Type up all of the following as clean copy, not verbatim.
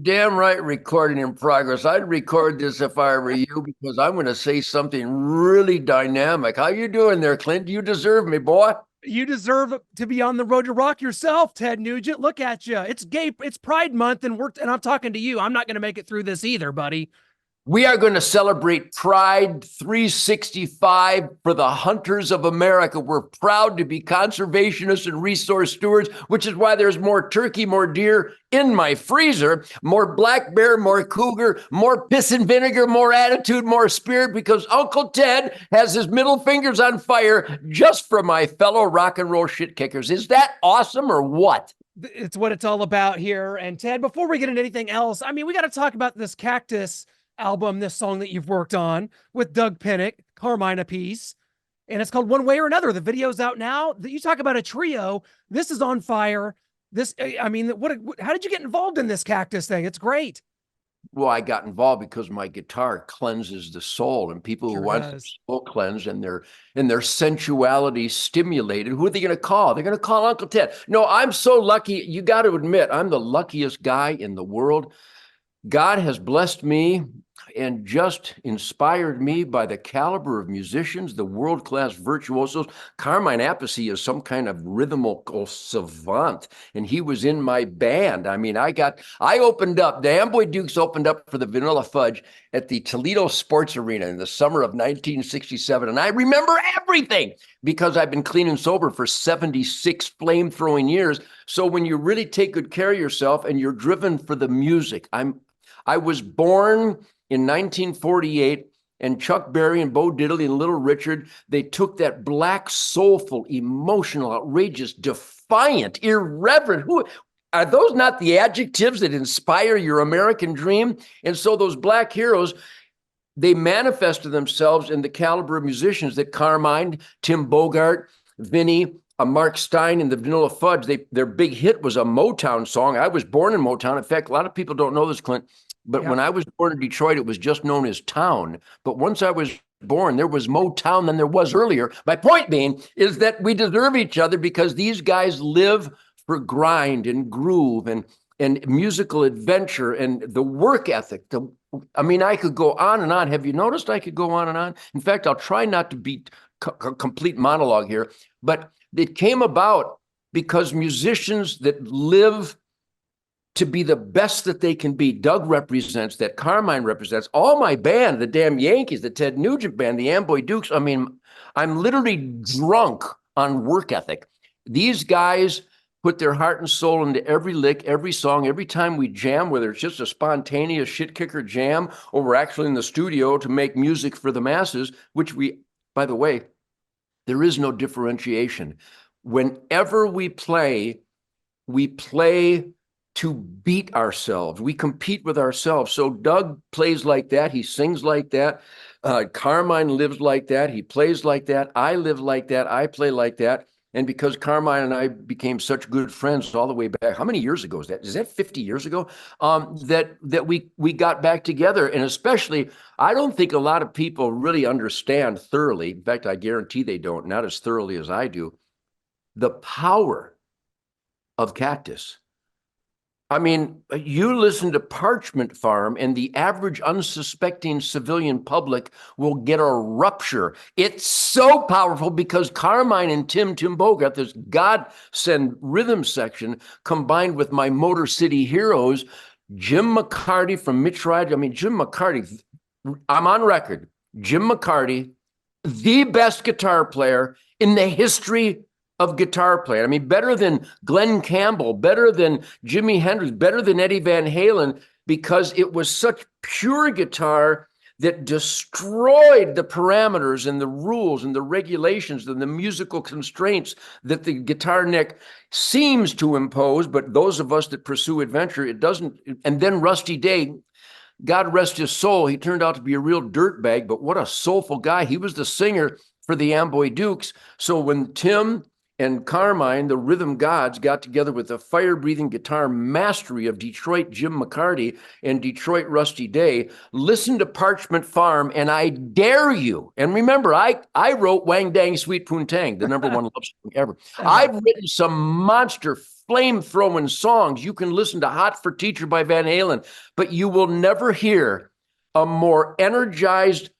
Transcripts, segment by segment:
damn right, recording in progress. I'd record this if I were you because I'm going to say something really dynamic. How you doing there, Clint? You deserve me, boy. You deserve to be on the road to rock yourself, Ted Nugent. Look at you. It's Pride Month, and I'm talking to you. I'm not going to make it through this either, buddy. We are going to celebrate Pride 365 for the hunters of America. We're proud to be conservationists and resource stewards, which is why there's more turkey, more deer in my freezer, more black bear, more cougar, more piss and vinegar, more attitude, more spirit, because Uncle Ted has his middle fingers on fire just for my fellow rock and roll shit kickers. Is that awesome or what? It's what it's all about here. And Ted, before we get into anything else, I mean, we got to talk about this Cactus album, this song that you've worked on with Doug Pinnick, Carmine a piece, and it's called One Way or Another. The video's out now. You talk about a trio. This is on fire. I mean, how did you get involved in this Cactus thing? It's great. Well, I got involved because my guitar cleanses the soul, and people who Sure want their does. soul cleansed and their sensuality stimulated, who are they going to call? They're going to call Uncle Ted. No, I'm so lucky. You got to admit, I'm the luckiest guy in the world. God has blessed me and just inspired me by the caliber of musicians, the world-class virtuosos. Carmine Appice is some kind of rhythmical savant, and he was in my band. I mean, I opened up, the Amboy Dukes opened up for the Vanilla Fudge at the Toledo Sports Arena in the summer of 1967, and I remember everything because I've been clean and sober for 76 flame-throwing years. So when you really take good care of yourself and you're driven for the music, I was born in 1948, and Chuck Berry and Bo Diddley and Little Richard, they took that black, soulful, emotional, outrageous, defiant, irreverent. Who are those? Not the adjectives that inspire your American dream? And so those black heroes, they manifested themselves in the caliber of musicians that Carmine, Tim Bogart, Vinny, Mark Stein and the Vanilla Fudge, their big hit was a Motown song. I was born in Motown. In fact, a lot of people don't know this, Clint, but when I was born in Detroit, it was just known as Town. But once I was born, there was more town than there was earlier. My point being is that we deserve each other because these guys live for grind and groove and musical adventure and the work ethic. I mean, I could go on and on. Have you noticed I could go on and on? In fact, I'll try not to be complete monologue here, but it came about because musicians that live to be the best that they can be. Doug represents that. Carmine represents all my band, the damn Yankees, the Ted Nugent band, the Amboy Dukes. I mean, I'm literally drunk on work ethic. These guys put their heart and soul into every lick, every song, every time we jam, whether it's just a spontaneous shit kicker jam or we're actually in the studio to make music for the masses, which we, by the way, there is no differentiation. Whenever we play to beat ourselves. We compete with ourselves. So Doug plays like that. He sings like that. Carmine lives like that. He plays like that. I live like that. I play like that. And because Carmine and I became such good friends all the way back, how many years ago is that? Is that 50 years ago? That we got back together. And especially, I don't think a lot of people really understand thoroughly. In fact, I guarantee they don't, not as thoroughly as I do, the power of Cactus. I mean, you listen to Parchment Farm and the average unsuspecting civilian public will get a rupture. It's so powerful because Carmine and Tim Bogart, this godsend rhythm section combined with my Motor City heroes, Jim McCarty from Mitch Ryder. I mean, Jim McCarty, I'm on record. Jim McCarty, the best guitar player in the history of guitar playing. I mean, better than Glenn Campbell, better than Jimi Hendrix, better than Eddie Van Halen, because it was such pure guitar that destroyed the parameters and the rules and the regulations and the musical constraints that the guitar neck seems to impose. But those of us that pursue adventure, it doesn't. And then Rusty Day, God rest his soul, he turned out to be a real dirtbag, but what a soulful guy. He was the singer for the Amboy Dukes. So when Tim and Carmine, the rhythm gods, got together with the fire-breathing guitar mastery of Detroit Jim McCarty and Detroit Rusty Day, listen to Parchment Farm, and I dare you. And remember, I wrote Wang Dang Sweet Poontang, the #1 love song ever. I've written some monster flame-throwing songs. You can listen to Hot for Teacher by Van Halen, but you will never hear a more energized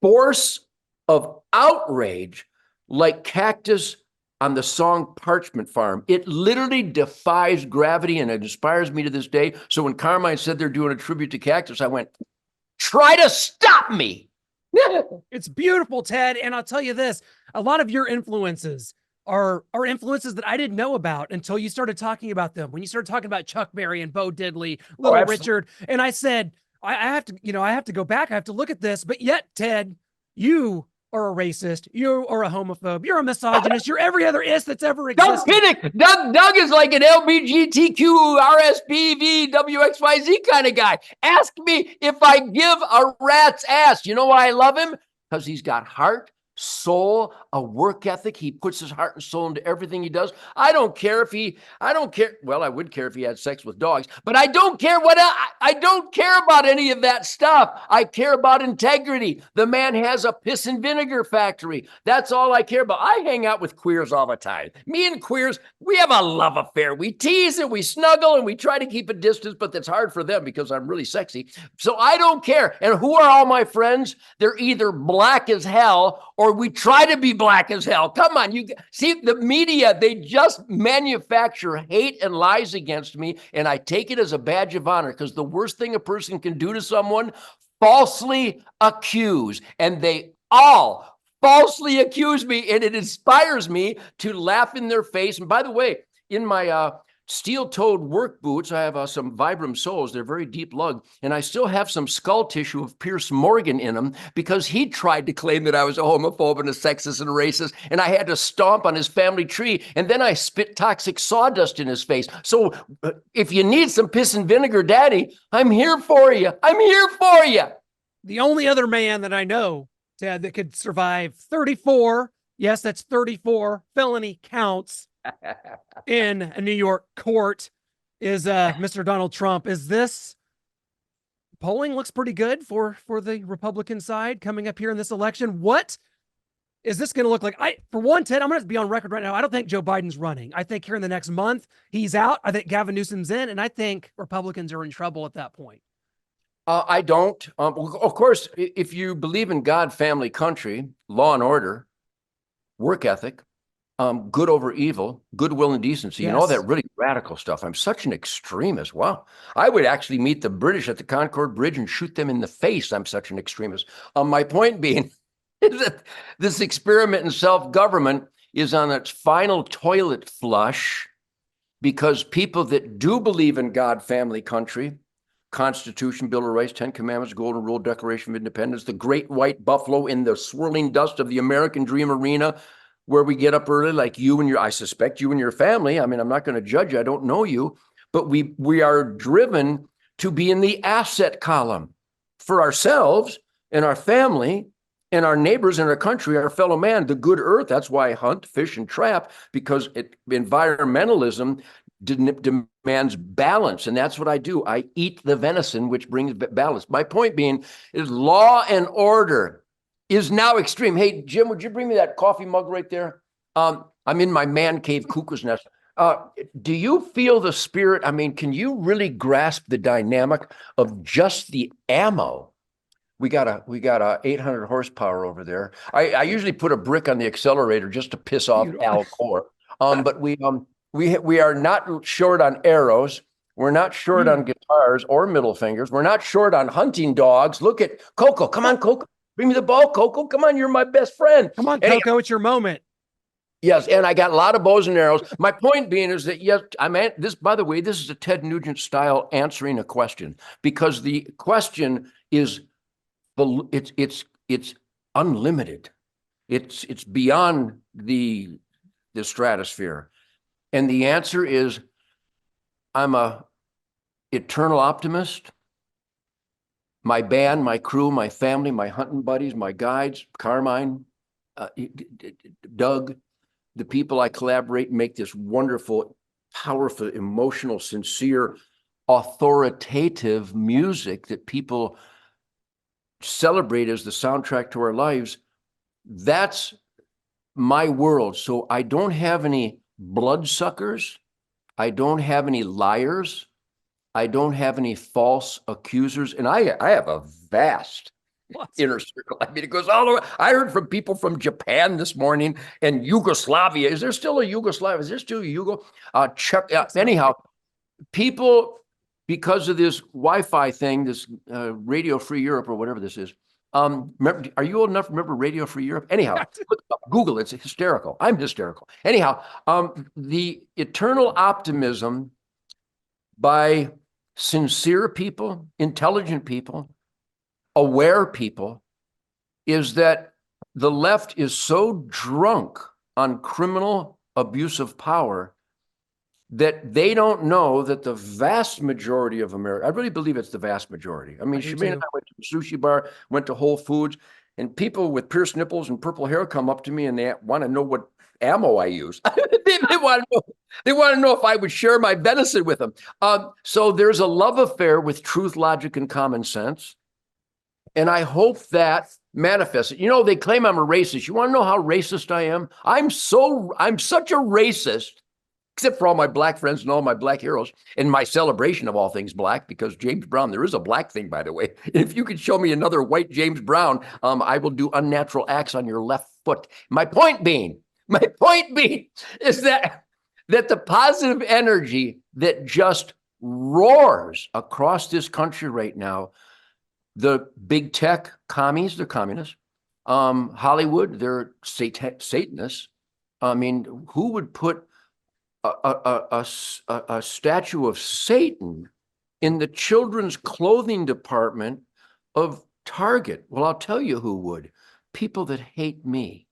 force of outrage like Cactus on the song Parchment Farm. It literally defies gravity and it inspires me to this day. So when Carmine said they're doing a tribute to Cactus, I went, try to stop me. It's beautiful, Ted. And I'll tell you this, a lot of your influences are influences that I didn't know about until you started talking about them. When you started talking about Chuck Berry and Bo Diddley, Little Richard, and I said, I have to, I have to go back. I have to look at this. But yet, Ted, you are a racist. You are a homophobe. You're a misogynist. You're every other ist that's ever existed. Doug Pinnick. Doug is like an LBGTQ, RSPV, WXYZ kind of guy. Ask me if I give a rat's ass. You know why I love him? Because he's got heart, soul, a work ethic. He puts his heart and soul into everything he does. I don't care. Well, I would care if he had sex with dogs, but I don't care I don't care about any of that stuff. I care about integrity. The man has a piss and vinegar factory. That's all I care about. I hang out with queers all the time. Me and queers, we have a love affair. We tease and we snuggle and we try to keep a distance, but that's hard for them because I'm really sexy. So I don't care. And who are all my friends? They're either black as hell or we try to be black as hell. Come on, you see the media, they just manufacture hate and lies against me, and I take it as a badge of honor because the worst thing a person can do to someone, falsely accuse, and they all falsely accuse me, and it inspires me to laugh in their face. And by the way, in my steel-toed work boots, I have some Vibram soles. They're very deep lug. And I still have some skull tissue of Pierce Morgan in them because he tried to claim that I was a homophobe and a sexist and a racist. And I had to stomp on his family tree. And then I spit toxic sawdust in his face. So if you need some piss and vinegar, Daddy, I'm here for you. I'm here for you. The only other man that I know, Ted, that could survive 34, yes, that's 34 felony counts in a New York court is Mr. Donald Trump. Is this polling looks pretty good for the Republican side coming up here in this election? What is this going to look like? For one, Ted, I'm going to be on record right now. I don't think Joe Biden's running. I think here in the next month, he's out. I think Gavin Newsom's in, and I think Republicans are in trouble at that point. I don't. Of course, if you believe in God, family, country, law and order, work ethic, good over evil, goodwill and decency, Yes. and all that really radical stuff. I'm such an extremist. Wow. I would actually meet the British at the Concord Bridge and shoot them in the face. I'm such an extremist. My point being is that this experiment in self-government is on its final toilet flush because people that do believe in God, family, country, Constitution, Bill of Rights, 10 Commandments, Golden Rule, Declaration of Independence, the great white buffalo in the swirling dust of the American dream arena, where we get up early, like you and I suspect you and your family. I mean, I'm not going to judge you. I don't know you, but we are driven to be in the asset column for ourselves and our family and our neighbors and our country, our fellow man, the good earth. That's why I hunt, fish, and trap, because environmentalism demands balance. And that's what I do. I eat the venison, which brings balance. My point being is law and order is now extreme. Hey, Jim, would you bring me that coffee mug right there? I'm in my man cave cuckoo's nest. Do you feel the spirit? I mean, can you really grasp the dynamic of just the ammo? We got a 800 horsepower over there. I usually put a brick on the accelerator just to piss off Al Gore. But we are not short on arrows. We're not short on guitars or middle fingers. We're not short on hunting dogs. Look at Coco. Come on, Coco. Bring me the ball, Coco. Come on, you're my best friend. Come on, Coco, it's your moment. Yes, and I got a lot of bows and arrows. My point being is that, yes, this, by the way, this is a Ted Nugent style answering a question, because the question is, it's unlimited. It's beyond the stratosphere. And the answer is, I'm a eternal optimist. My band, my crew, my family, my hunting buddies, my guides, Carmine, Doug, the people I collaborate make this wonderful, powerful, emotional, sincere, authoritative music that people celebrate as the soundtrack to our lives. That's my world. So I don't have any bloodsuckers. I don't have any liars. I don't have any false accusers. And I have a vast inner circle. I mean, it goes all the way. I heard from people from Japan this morning and Yugoslavia. Is there still a Yugoslavia? Is there still a Yugo? Czech, anyhow, people, because of this Wi-Fi thing, this Radio Free Europe or whatever this is. Remember, are you old enough to remember Radio Free Europe? Anyhow, look up, Google, it's hysterical. I'm hysterical. Anyhow, the eternal optimism by sincere people, intelligent people, aware people, is that the left is so drunk on criminal abuse of power that they don't know that the vast majority of America, I really believe it's the vast majority. I mean, Shemaine and I went to a sushi bar, went to Whole Foods, and people with pierced nipples and purple hair come up to me and they want to know what ammo I use. they want to know if I would share my venison with them. So there's a love affair with truth, logic, and common sense. And I hope that manifests. You know, they claim I'm a racist. You want to know how racist I am? I'm such a racist, except for all my black friends and all my black heroes and my celebration of all things black, because James Brown, there is a black thing, by the way. If you could show me another white James Brown, I will do unnatural acts on your left foot. My point being is that the positive energy that just roars across this country right now, the big tech commies, they're communists. Hollywood, they're Satanists. I mean, who would put a statue of Satan in the children's clothing department of Target? Well, I'll tell you who would. People that hate me.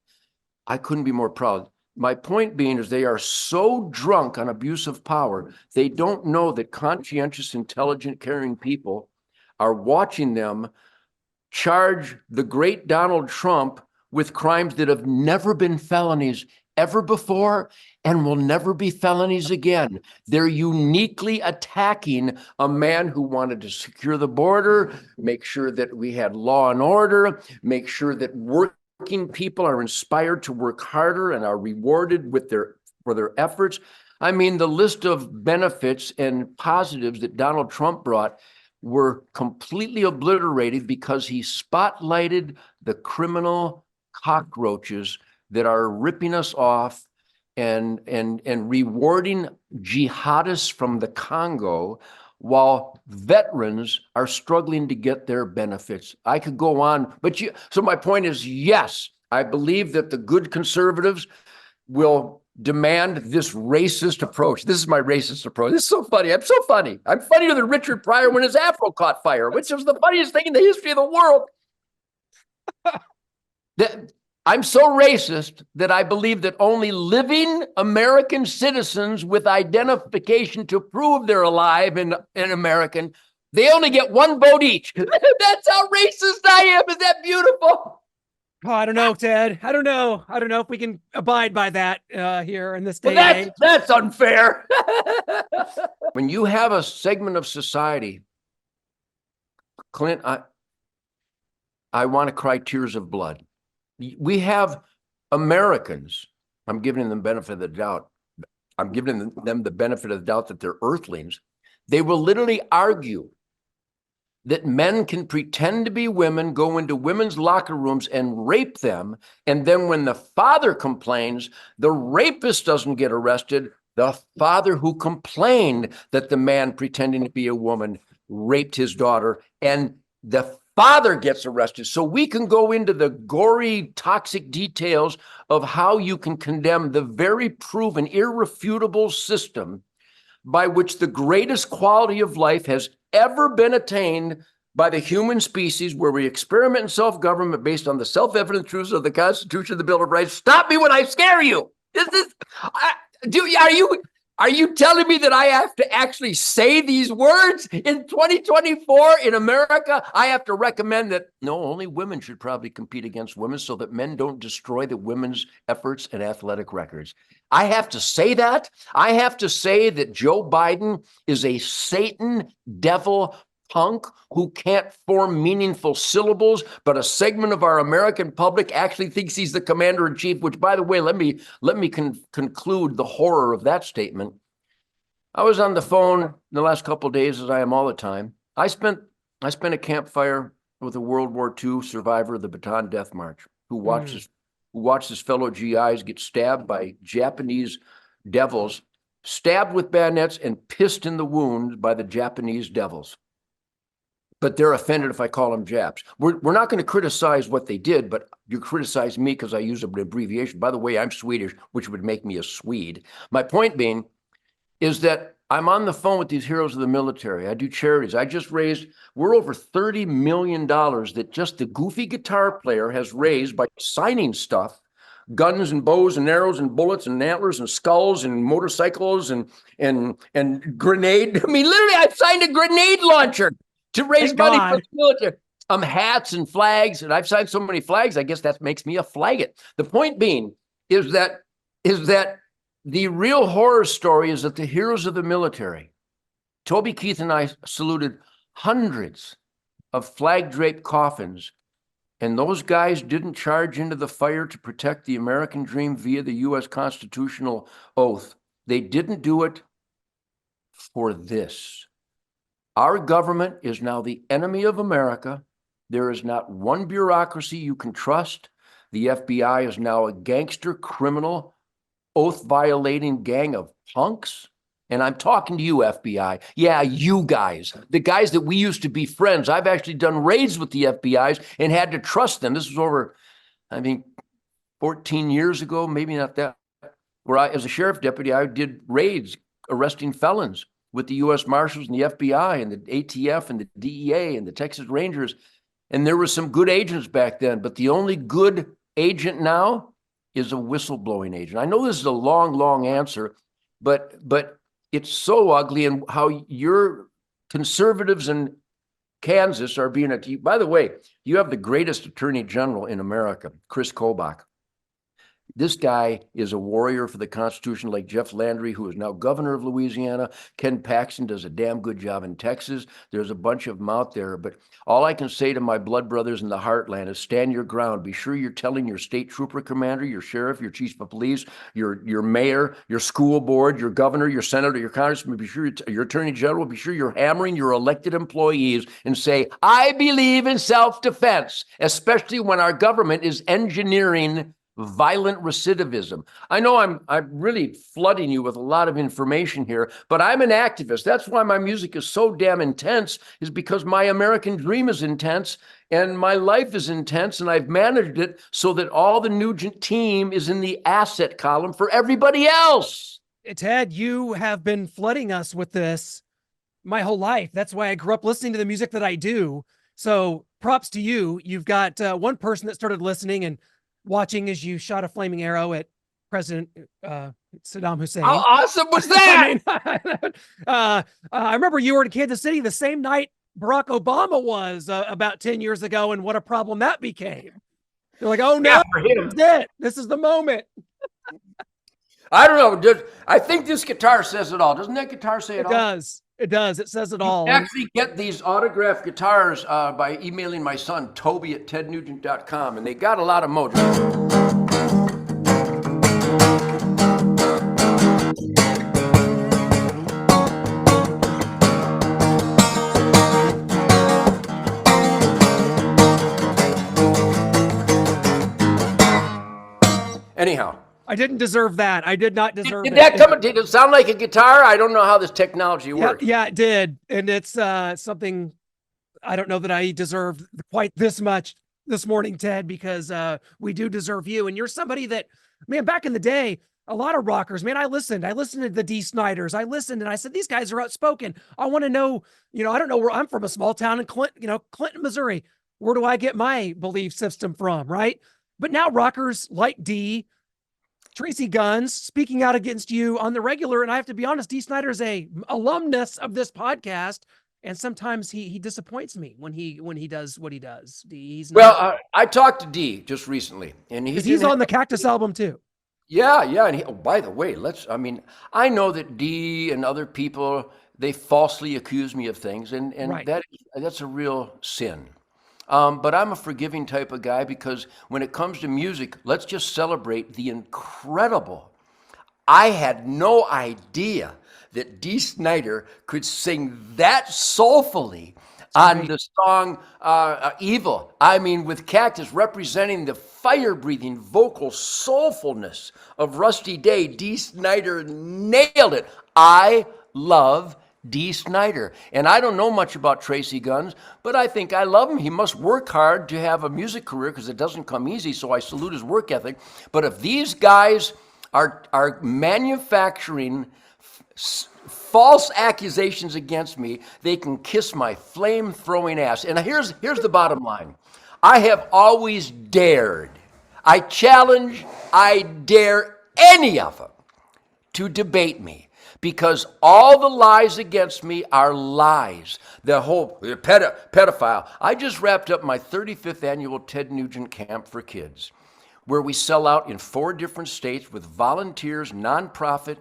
I couldn't be more proud. My point being is they are so drunk on abuse of power, they don't know that conscientious, intelligent, caring people are watching them charge the great Donald Trump with crimes that have never been felonies ever before and will never be felonies again. They're uniquely attacking a man who wanted to secure the border, make sure that we had law and order, make sure that working people are inspired to work harder and are rewarded with for their efforts. I mean, the list of benefits and positives that Donald Trump brought were completely obliterated because he spotlighted the criminal cockroaches that are ripping us off and rewarding jihadists from the Congo while veterans are struggling to get their benefits. I could go on, but so my point is, yes, I believe that the good conservatives will demand this racist approach. This is my racist approach. This is so funny. I'm so funny. I'm funnier than Richard Pryor when his afro caught fire, which was the funniest thing in the history of the world. I'm so racist that I believe that only living American citizens with identification to prove they're alive and American, they only get one vote each. That's how racist I am. Is that beautiful? Oh, I don't know, Ted. I don't know if we can abide by that here in this day. Well, that's unfair. When you have a segment of society, Clint, I want to cry tears of blood. We have Americans. I'm giving them the benefit of the doubt. I'm giving them the benefit of the doubt that they're earthlings. They will literally argue that men can pretend to be women, go into women's locker rooms and rape them. And then when the father complains, the rapist doesn't get arrested. The father who complained that the man pretending to be a woman raped his daughter, and the father gets arrested. So we can go into the gory, toxic details of how you can condemn the very proven, irrefutable system by which the greatest quality of life has ever been attained by the human species, where we experiment in self-government based on the self-evident truths of the Constitution of the Bill of Rights. Stop me when I scare you. Are you telling me that I have to actually say these words in 2024 in America? I have to recommend that no, only women should probably compete against women so that men don't destroy the women's efforts and athletic records. I have to say that. I have to say that Joe Biden is a Satan, devil, punk who can't form meaningful syllables, but a segment of our American public actually thinks he's the commander in chief, which, by the way, let me conclude the horror of that statement. I was on the phone the last couple of days, as I am all the time. I spent a campfire with a World War II survivor of the Bataan Death March who watched his fellow GIs get stabbed by Japanese devils, stabbed with bayonets and pissed in the wound by the Japanese devils. But they're offended if I call them Japs. We're not going to criticize what they did, but you criticize me because I use an abbreviation. By the way, I'm Swedish, which would make me a Swede. My point being is that I'm on the phone with these heroes of the military. I do charities. I just raised, we're over $30 million that just the goofy guitar player has raised by signing stuff, guns and bows and arrows and bullets and antlers and skulls and motorcycles and grenade. I mean, literally, I've signed a grenade launcher to raise money for the military. Hats and flags, and I've signed so many flags, I guess that makes me a flagget. The point being is that the real horror story is that the heroes of the military, Toby Keith and I saluted hundreds of flag-draped coffins, and those guys didn't charge into the fire to protect the American dream via the U.S. constitutional oath. They didn't do it for this. Our government is now the enemy of America. There is not one bureaucracy you can trust. The FBI is now a gangster, criminal, oath-violating gang of punks. And I'm talking to you, FBI. Yeah, you guys, the guys that we used to be friends. I've actually done raids with the FBI's and had to trust them. This was over, 14 years ago, maybe not that, where I, as a sheriff deputy, I did raids arresting felons with the U.S. Marshals and the FBI and the ATF and the DEA and the Texas Rangers. And there were some good agents back then, but the only good agent now is a whistleblowing agent. I know this is a long, long answer, but it's so ugly, and how your conservatives in Kansas are being at you. By the way, you have the greatest attorney general in America, Chris Kobach. This guy is a warrior for the Constitution, like Jeff Landry, who is now governor of Louisiana. Ken Paxton does a damn good job in Texas. There's a bunch of them out there. But all I can say to my blood brothers in the heartland is stand your ground. Be sure you're telling your state trooper commander, your sheriff, your chief of police, your mayor, your school board, your governor, your senator, your congressman, be sure your attorney general, be sure you're hammering your elected employees and say, I believe in self-defense, especially when our government is engineering violent recidivism. I know I'm really flooding you with a lot of information here, but I'm an activist. That's why my music is so damn intense, is because my American dream is intense and my life is intense, and I've managed it so that all the Nugent team is in the asset column for everybody else. Ted, you have been flooding us with this my whole life. That's why I grew up listening to the music that I do. So props to you. You've got one person that started listening and watching as you shot a flaming arrow at President Saddam Hussein. How awesome was that? I remember you were in Kansas City the same night Barack Obama was about 10 years ago, and what a problem that became. You're like, oh no, this is the moment. I don't know. I think this guitar says it all. Doesn't that guitar say it all? It does. It does. It says it all. You actually get these autographed guitars by emailing my son, Toby, at tednugent.com, and they got a lot of mojo. Anyhow. I didn't deserve that. I did not deserve it. Did it sound like a guitar? I don't know how this technology works. Yeah, it did. And it's something I don't know that I deserved quite this much this morning, Ted, because we do deserve you. And you're somebody that, man, back in the day, a lot of rockers, man, I listened to the D. Snyders. I listened and I said, these guys are outspoken. I want to know, I don't know where I'm from, a small town in Clinton, Missouri. Where do I get my belief system from? Right. But now rockers like D, Tracy Guns speaking out against you on the regular. And I have to be honest, D. Snyder is a alumnus of this podcast. And sometimes he disappoints me when he does what he does. He's not... Well, I talked to D just recently, and he's on the Cactus album too. Yeah. And by the way, I know that D and other people, they falsely accuse me of things, and right. That's a real sin. But I'm a forgiving type of guy, because when it comes to music, let's just celebrate the incredible I had no idea that Dee Snider could sing that soulfully on the song Evil. I mean, with Cactus representing the fire-breathing vocal soulfulness of Rusty Day, Dee Snider nailed it. I love Dee Snider. And I don't know much about Tracy Guns, but I think I love him. He must work hard to have a music career because it doesn't come easy, so I salute his work ethic. But if these guys are manufacturing false accusations against me, they can kiss my flame-throwing ass. And here's the bottom line. I have always dared, I challenge, I dare any of them to debate me, because all the lies against me are lies. The whole pedophile. I just wrapped up my 35th annual Ted Nugent Camp for Kids, where we sell out in 4 different states with volunteers, nonprofit,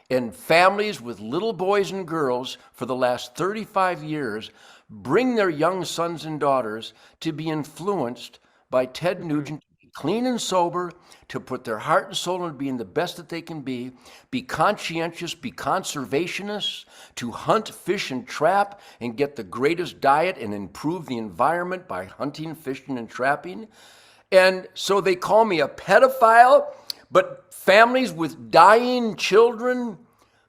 and families with little boys and girls for the last 35 years bring their young sons and daughters to be influenced by Ted Nugent, clean and sober, to put their heart and soul into being the best that they can be conscientious, be conservationists, to hunt, fish, and trap, and get the greatest diet and improve the environment by hunting, fishing, and trapping. And so they call me a pedophile, but families with dying children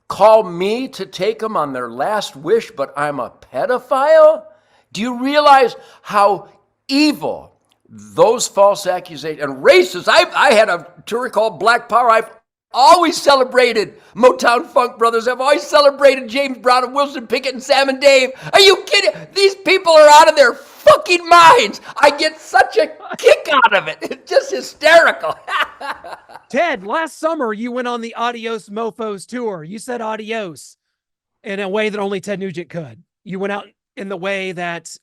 call me to take them on their last wish, but I'm a pedophile? Do you realize how evil those false accusations and racist? I had a tour called Black Power. I've always celebrated Motown Funk Brothers. I've always celebrated James Brown and Wilson Pickett and Sam and Dave. Are you kidding? These people are out of their fucking minds. I get such a kick out of it. It's just hysterical. Ted, last summer you went on the Adios Mofos tour. You said adios in a way that only Ted Nugent could. You went out in the way that,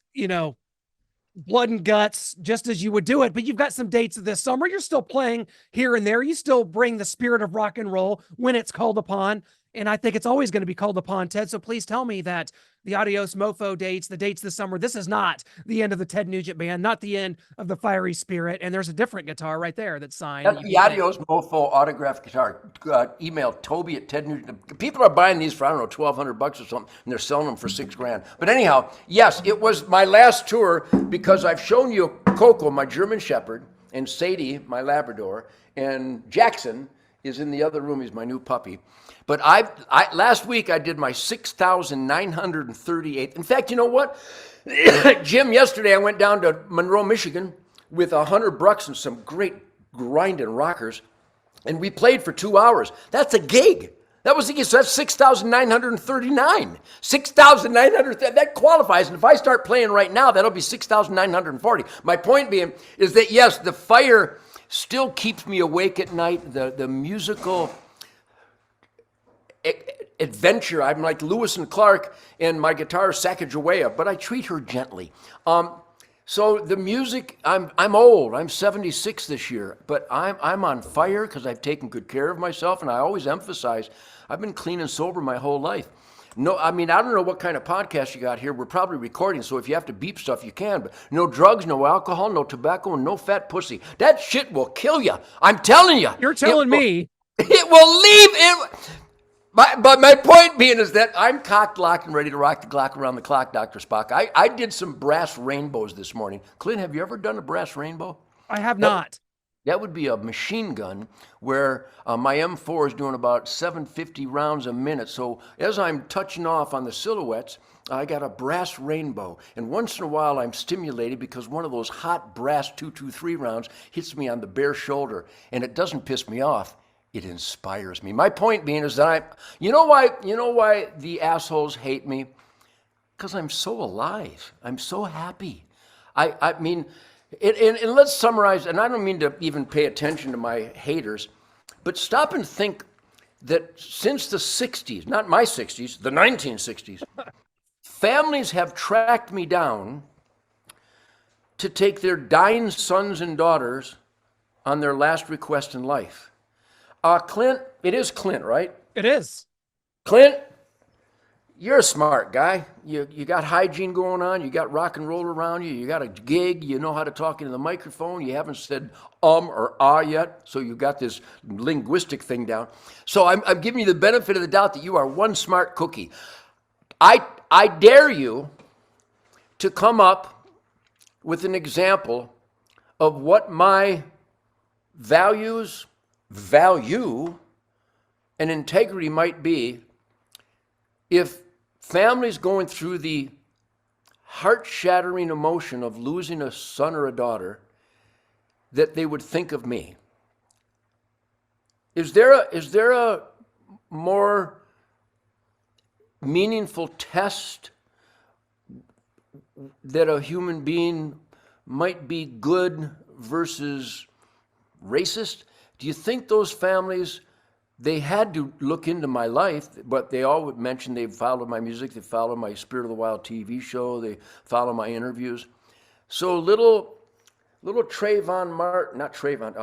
blood and guts, just as you would do it. But you've got some dates this summer. You're still playing here and there. You still bring the spirit of rock and roll when it's called upon. And I think it's always going to be called upon, Ted. So please tell me that the Adios Mofo dates, the dates this summer, this is not the end of the Ted Nugent band, not the end of the fiery spirit. And there's a different guitar right there that's signed. That's the Adios Mofo autographed guitar. Email Toby at Ted Nugent. People are buying these for, I don't know, $1,200 or something, and they're selling them for $6,000. But anyhow, yes, it was my last tour because I've shown you Coco, my German Shepherd, and Sadie, my Labrador, and Jackson is in the other room. He's my new puppy. But last week I did my 6,938th. In fact, you know what? Jim, yesterday I went down to Monroe, Michigan with $100 and some great grinding rockers, and we played for 2 hours. That's a gig. That was the gig. So that's 6,939. 6,900. That qualifies. And if I start playing right now, that'll be 6,940. My point being is that, yes, the fire still keeps me awake at night. The musical adventure. I'm like Lewis and Clark, and my guitar is Sacagawea, but I treat her gently. So the music, I'm old. I'm 76 this year, but I'm on fire because I've taken good care of myself, and I always emphasize I've been clean and sober my whole life. No, I mean, I don't know what kind of podcast you got here. We're probably recording, so if you have to beep stuff, you can. But no drugs, no alcohol, no tobacco, and no fat pussy. That shit will kill you. I'm telling you. You're telling me. It will leave it. But my point being is that I'm cocked, locked, and ready to rock the clock around the clock, Dr. Spock. I did some brass rainbows this morning. Clint, have you ever done a brass rainbow? I have not. That would be a machine gun where my M4 is doing about 750 rounds a minute. So as I'm touching off on the silhouettes, I got a brass rainbow. And once in a while, I'm stimulated because one of those hot brass 223 rounds hits me on the bare shoulder. And it doesn't piss me off. It inspires me. My point being is that you know why the assholes hate me? Because I'm so alive. I'm so happy. I mean, and let's summarize, and I don't mean to even pay attention to my haters, but stop and think that since the 60s, not my 60s, the 1960s, families have tracked me down to take their dying sons and daughters on their last request in life. Clint, it is Clint, right? It is. Clint, You're a smart guy. You got hygiene going on. You got rock and roll around you. You got a gig. You know how to talk into the microphone. You haven't said or ah yet, so you got this linguistic thing down. So I'm giving you the benefit of the doubt that you are one smart cookie. I dare you to come up with an example of what my values, value, and integrity might be if families going through the heart-shattering emotion of losing a son or a daughter, that they would think of me. Is there a more meaningful test that a human being might be good versus racist? Do you think those families, they had to look into my life, but they all would mention they followed my music, they followed my Spirit of the Wild TV show, they follow my interviews. So little Trayvon Martin, not Trayvon,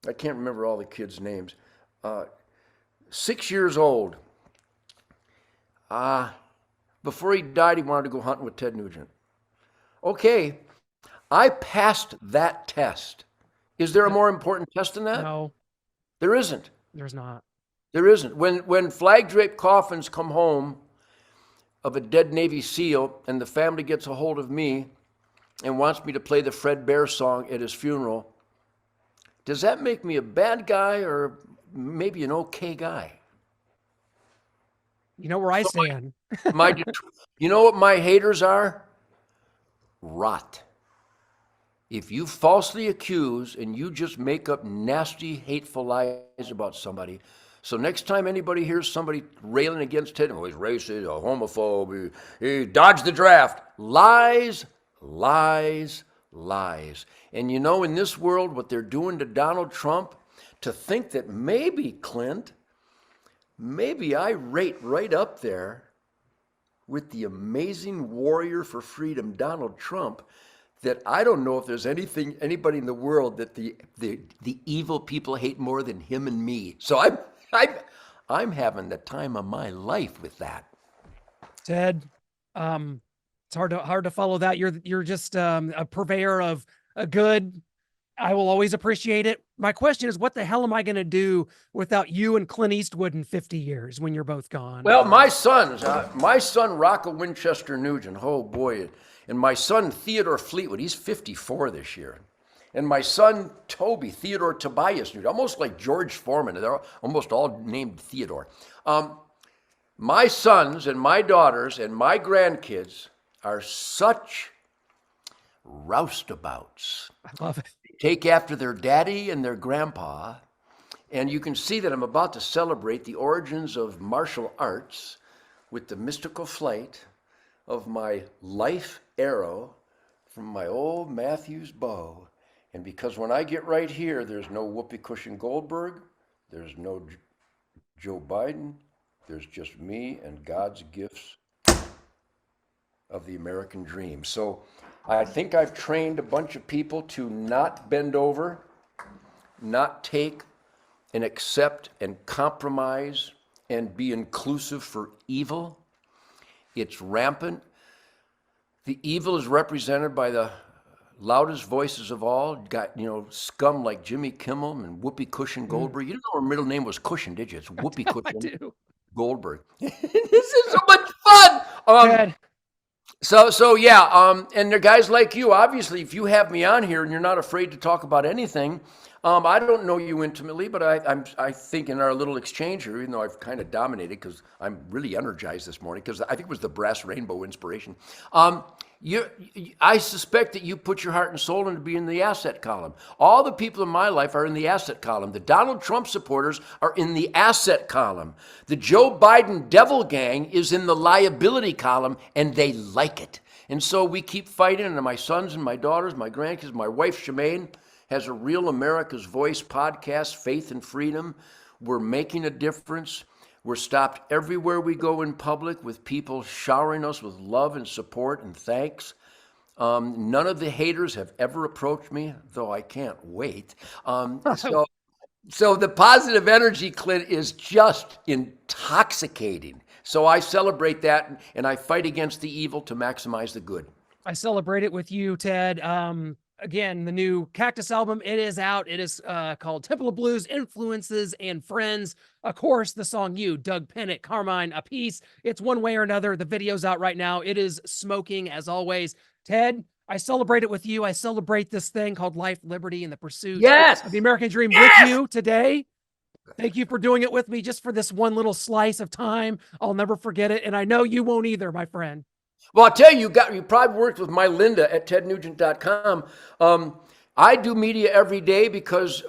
I can't remember all the kids' names. 6 years old. Before he died, he wanted to go hunting with Ted Nugent. Okay, I passed that test. Is there a more important test than that? No, There isn't. there's not. There isn't. When flag draped coffins come home of a dead Navy SEAL and the family gets a hold of me and wants me to play the Fred Bear song at his funeral, does that make me a bad guy or maybe an okay guy? You know where I stand. You know what my haters are? Rot. If you falsely accuse and you just make up nasty, hateful lies about somebody, so next time anybody hears somebody railing against Ted, oh, he's racist, a homophobe, he dodged the draft. Lies, lies, lies. And you know, in this world, what they're doing to Donald Trump, to think that maybe, Clint, maybe I rate right up there with the amazing warrior for freedom, Donald Trump, that I don't know if there's anybody in the world that the evil people hate more than him and me. So I'm having the time of my life with that. Ted, it's hard to follow that. You're just a purveyor of a good. I will always appreciate it. My question is, what the hell am I going to do without you and Clint Eastwood in 50 years when you're both gone? Well, my son, Rocco Winchester Nugent, oh boy, and my son Theodore Fleetwood, he's 54 this year. And my son Toby, Theodore Tobias Nugent, almost like George Foreman. They're almost all named Theodore. My sons and my daughters and my grandkids are such roustabouts. I love it. Take after their daddy and their grandpa. And you can see that I'm about to celebrate the origins of martial arts with the mystical flight of my life arrow from my old Matthews bow. And because when I get right here, there's no Whoopi Cushion Goldberg, there's no Joe Biden, there's just me and God's gifts of the American dream. So I think I've trained a bunch of people to not bend over, not take and accept and compromise and be inclusive for evil. It's rampant. The evil is represented by the loudest voices of all. Got, scum like Jimmy Kimmel and Whoopi Cushion Goldberg. You didn't know her middle name was Cushion, did you? It's Whoopi Cushion I do. Goldberg. This is so much fun. Ted, So yeah, and there are guys like you. Obviously, if you have me on here and you're not afraid to talk about anything, I don't know you intimately, but I think in our little exchange here, even though I've kind of dominated because I'm really energized this morning because I think it was the Brass Rainbow inspiration. I suspect that you put your heart and soul into being in the asset column. All the people in my life are in the asset column. The Donald Trump supporters are in the asset column. The Joe Biden devil gang is in the liability column, and they like it. And so we keep fighting, and my sons and my daughters, my grandkids, my wife Shemaine has a Real America's Voice podcast, Faith and Freedom. We're making a difference. We're stopped everywhere we go in public with people showering us with love and support and thanks. None of the haters have ever approached me, though I can't wait. So So the positive energy, Clint, is just intoxicating. So I celebrate that and I fight against the evil to maximize the good. I celebrate it with you, Ted. Again, the new Cactus album, it is out. It is called Temple of Blues, Influences and Friends. Of course, the song You, Doug Pennick, Carmine, A Piece. It's One Way or Another. The video's out right now. It is smoking as always. Ted, I celebrate it with you. I celebrate this thing called life, liberty, and the pursuit Yes. of the American dream Yes. with you today. Thank you for doing it with me just for this one little slice of time. I'll never forget it. And I know you won't either, my friend. Well, I'll tell you, you probably worked with my Linda at tednugent.com. I do media every day because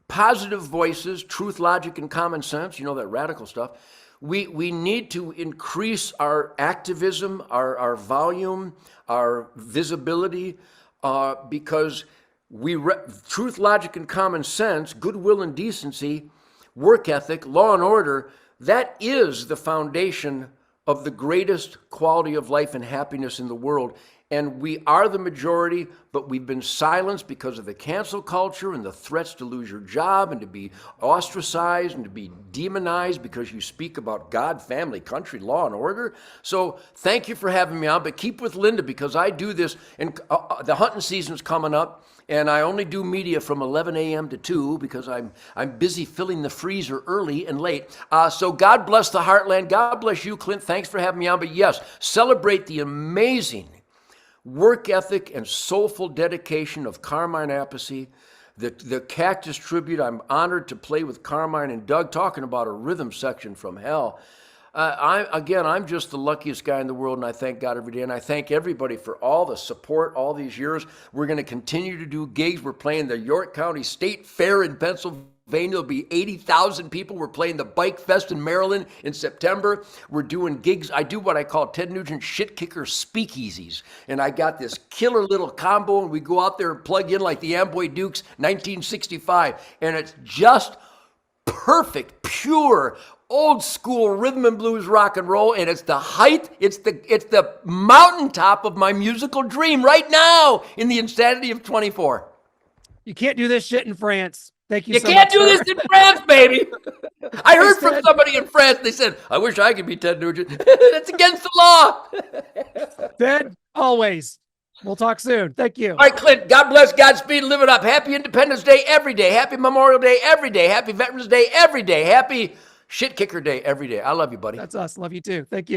positive voices, truth, logic, and common sense, you know, that radical stuff. We need to increase our activism, our volume, our visibility, because truth, logic, and common sense, goodwill and decency, work ethic, law and order, that is the foundation of the greatest quality of life and happiness in the world. And we are the majority, but we've been silenced because of the cancel culture and the threats to lose your job and to be ostracized and to be demonized because you speak about God, family, country, law, and order. So thank you for having me on, but keep with Linda because I do this, and the hunting season's coming up, and I only do media from 11 a.m. to 2 because I'm busy filling the freezer early and late. So God bless the Heartland. God bless you, Clint. Thanks for having me on. But yes, celebrate the amazing work ethic and soulful dedication of Carmine Appice, the Cactus tribute. I'm honored to play with Carmine and Doug, talking about a rhythm section from hell. I'm just the luckiest guy in the world, and I thank God every day. And I thank everybody for all the support all these years. We're going to continue to do gigs. We're playing the York County State Fair in Pennsylvania. There'll be 80,000 people. We're playing the Bike Fest in Maryland in September. We're doing gigs. I do what I call Ted Nugent shit kicker speakeasies. And I got this killer little combo, and we go out there and plug in like the Amboy Dukes 1965. And it's just perfect, pure, old school rhythm and blues rock and roll. And it's the height, it's the mountaintop of my musical dream right now in the insanity of 24. You can't do this shit in France. Thank you. You so can't much, do sir. this in France, baby. I heard Thanks, from Ted. somebody in France. They said, I wish I could be Ted Nugent. That's against the law. Ted, always. We'll talk soon. Thank you. All right, Clint, God bless, Godspeed, live it up. Happy Independence Day every day. Happy Memorial Day every day. Happy Veterans Day every day. Happy Shit Kicker Day every day. I love you, buddy. That's us. Love you too. Thank you.